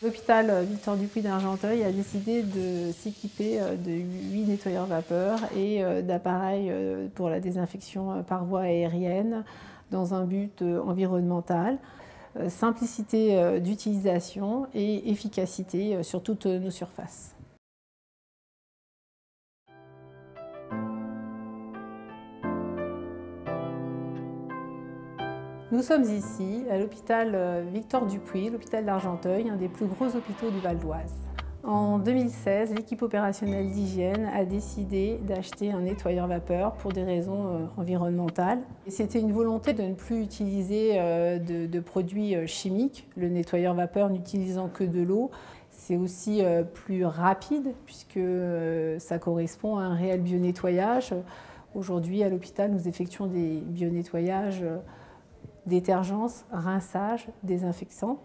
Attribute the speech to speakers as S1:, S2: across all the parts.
S1: L'hôpital Victor Dupuy d'Argenteuil a décidé de s'équiper de 8 nettoyeurs vapeur et d'appareils pour la désinfection par voie aérienne dans un but environnemental, simplicité d'utilisation et efficacité sur toutes nos surfaces. Nous sommes ici à l'hôpital Victor Dupuy, l'hôpital d'Argenteuil, un des plus gros hôpitaux du Val d'Oise. En 2016, l'équipe opérationnelle d'hygiène a décidé d'acheter un nettoyeur vapeur pour des raisons environnementales. C'était une volonté de ne plus utiliser de produits chimiques, le nettoyeur vapeur n'utilisant que de l'eau. C'est aussi plus rapide puisque ça correspond à un réel bio-nettoyage. Aujourd'hui, à l'hôpital, nous effectuons des bio-nettoyages détergence, rinçage, désinfectant.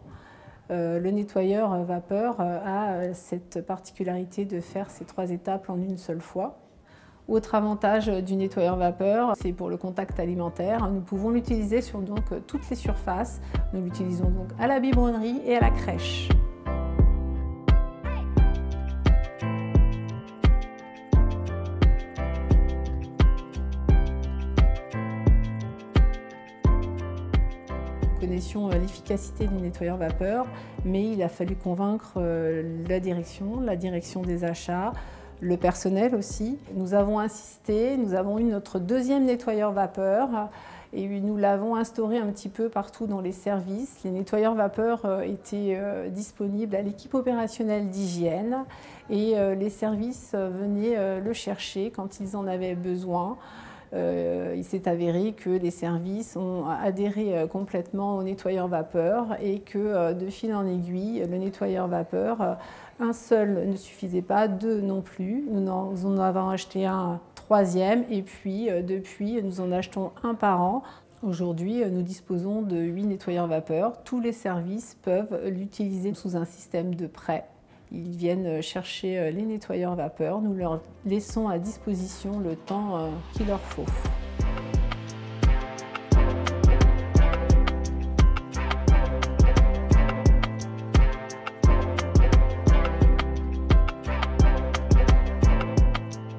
S1: Le nettoyeur vapeur a cette particularité de faire ces 3 étapes en une seule fois. Autre avantage du nettoyeur vapeur, c'est pour le contact alimentaire. Nous pouvons l'utiliser sur donc toutes les surfaces. Nous l'utilisons donc à la biberonnerie et à la crèche. Nous connaissions l'efficacité du nettoyeur vapeur, mais il a fallu convaincre la direction des achats, le personnel aussi. Nous avons insisté, nous avons eu notre deuxième nettoyeur vapeur et nous l'avons instauré un petit peu partout dans les services. Les nettoyeurs vapeur étaient disponibles à l'équipe opérationnelle d'hygiène et les services venaient le chercher quand ils en avaient besoin. Il s'est avéré que les services ont adhéré complètement au nettoyeur vapeur et que de fil en aiguille, le nettoyeur vapeur, un seul ne suffisait pas, 2 non plus. Nous en avons acheté un 3e et puis depuis, nous en achetons un par an. Aujourd'hui, nous disposons de 8 nettoyeurs vapeur. Tous les services peuvent l'utiliser sous un système de prêt. Ils viennent chercher les nettoyeurs vapeur, nous leur laissons à disposition le temps qu'il leur faut.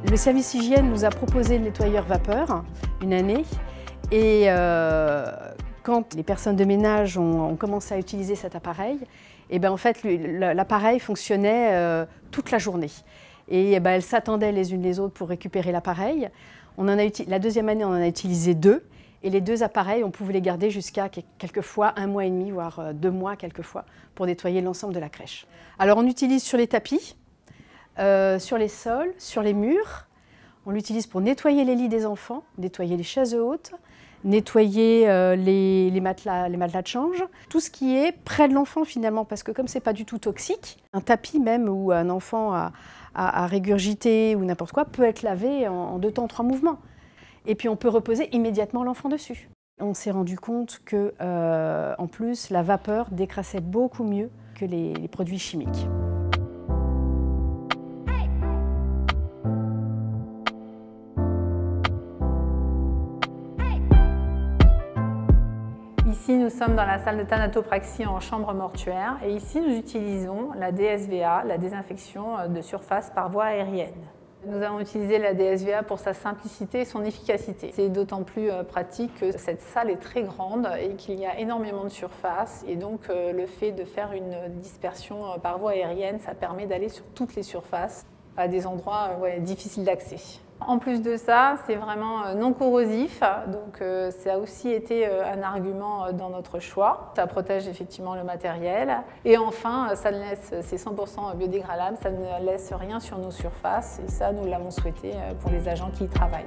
S2: Le service hygiène nous a proposé le nettoyeur vapeur une année et quand les personnes de ménage ont commencé à utiliser cet appareil, et en fait, l'appareil fonctionnait toute la journée. Et elles s'attendaient les unes les autres pour récupérer l'appareil. La deuxième année, on en a utilisé 2. Et les 2 appareils, on pouvait les garder jusqu'à quelquefois 1 mois et demi, voire 2 mois quelquefois, pour nettoyer l'ensemble de la crèche. Alors on utilise sur les tapis, sur les sols, sur les murs. On l'utilise pour nettoyer les lits des enfants, nettoyer les chaises hautes, nettoyer les matelas de change, tout ce qui est près de l'enfant finalement, parce que comme c'est pas du tout toxique, un tapis même où un enfant a régurgité ou n'importe quoi peut être lavé en 2 temps, 3 mouvements. Et puis on peut reposer immédiatement l'enfant dessus. On s'est rendu compte que, en plus, la vapeur décrassait beaucoup mieux que les produits chimiques.
S1: Ici, nous sommes dans la salle de thanatopraxie en chambre mortuaire et ici, nous utilisons la DSVA, la désinfection de surface par voie aérienne. Nous avons utilisé la DSVA pour sa simplicité et son efficacité. C'est d'autant plus pratique que cette salle est très grande et qu'il y a énormément de surface et donc le fait de faire une dispersion par voie aérienne, ça permet d'aller sur toutes les surfaces à des endroits difficiles d'accès. En plus de ça, c'est vraiment non corrosif, donc ça a aussi été un argument dans notre choix. Ça protège effectivement le matériel. Et enfin, c'est 100% biodégradable, ça ne laisse rien sur nos surfaces et ça, nous l'avons souhaité pour les agents qui y travaillent.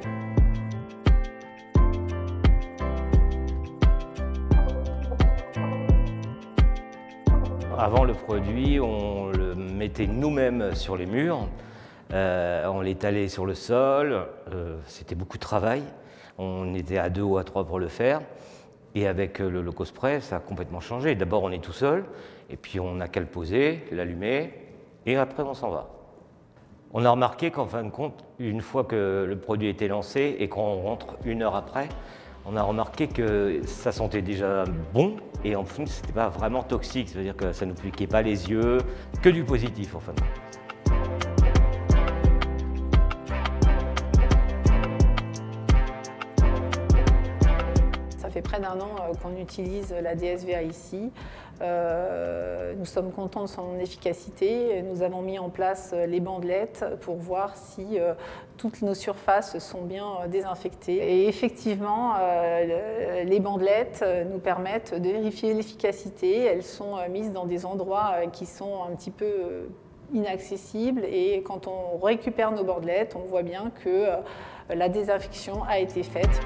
S3: Avant le produit, on le mettait nous-mêmes sur les murs. On l'étalait sur le sol, c'était beaucoup de travail. On était à 2 ou à 3 pour le faire. Et avec le loco spray, ça a complètement changé. D'abord, on est tout seul, et puis on n'a qu'à le poser, l'allumer, et après, on s'en va. On a remarqué qu'en fin de compte, une fois que le produit était lancé et qu'on rentre 1 heure après, on a remarqué que ça sentait déjà bon et en plus c'était pas vraiment toxique, c'est-à-dire que ça ne nous piquait pas les yeux, que du positif en fin de compte.
S1: Ça fait près d'un an qu'on utilise la DSVA ici. Nous sommes contents de son efficacité. Nous avons mis en place les bandelettes pour voir si toutes nos surfaces sont bien désinfectées. Et effectivement, les bandelettes nous permettent de vérifier l'efficacité. Elles sont mises dans des endroits qui sont un petit peu inaccessibles et quand on récupère nos bandelettes, on voit bien que la désinfection a été faite.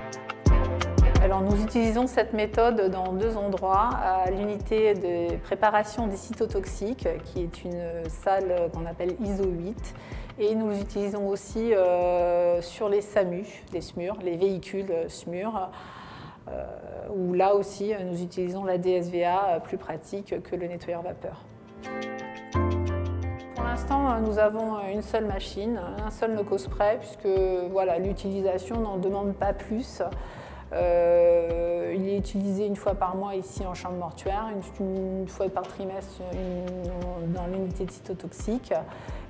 S1: Alors nous utilisons cette méthode dans 2 endroits, à l'unité de préparation des cytotoxiques, qui est une salle qu'on appelle ISO 8, et nous l'utilisons aussi sur les SAMU, les SMUR, les véhicules SMUR, où là aussi nous utilisons la DSVA plus pratique que le nettoyeur vapeur. Pour l'instant, nous avons une seule machine, un seul NocoSpray, puisque voilà, l'utilisation n'en demande pas plus. Il est utilisé 1 fois par mois ici en chambre mortuaire, une fois par trimestre dans l'unité de cytotoxiques.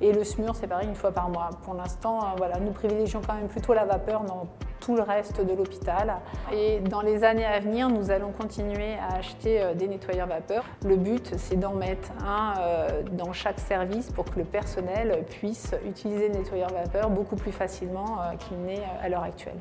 S1: Et le SMUR, c'est pareil, 1 fois par mois. Pour l'instant, voilà, nous privilégions quand même plutôt la vapeur dans tout le reste de l'hôpital. Et dans les années à venir, nous allons continuer à acheter des nettoyeurs vapeur. Le but, c'est d'en mettre un dans chaque service pour que le personnel puisse utiliser le nettoyeur vapeur beaucoup plus facilement qu'il n'est à l'heure actuelle.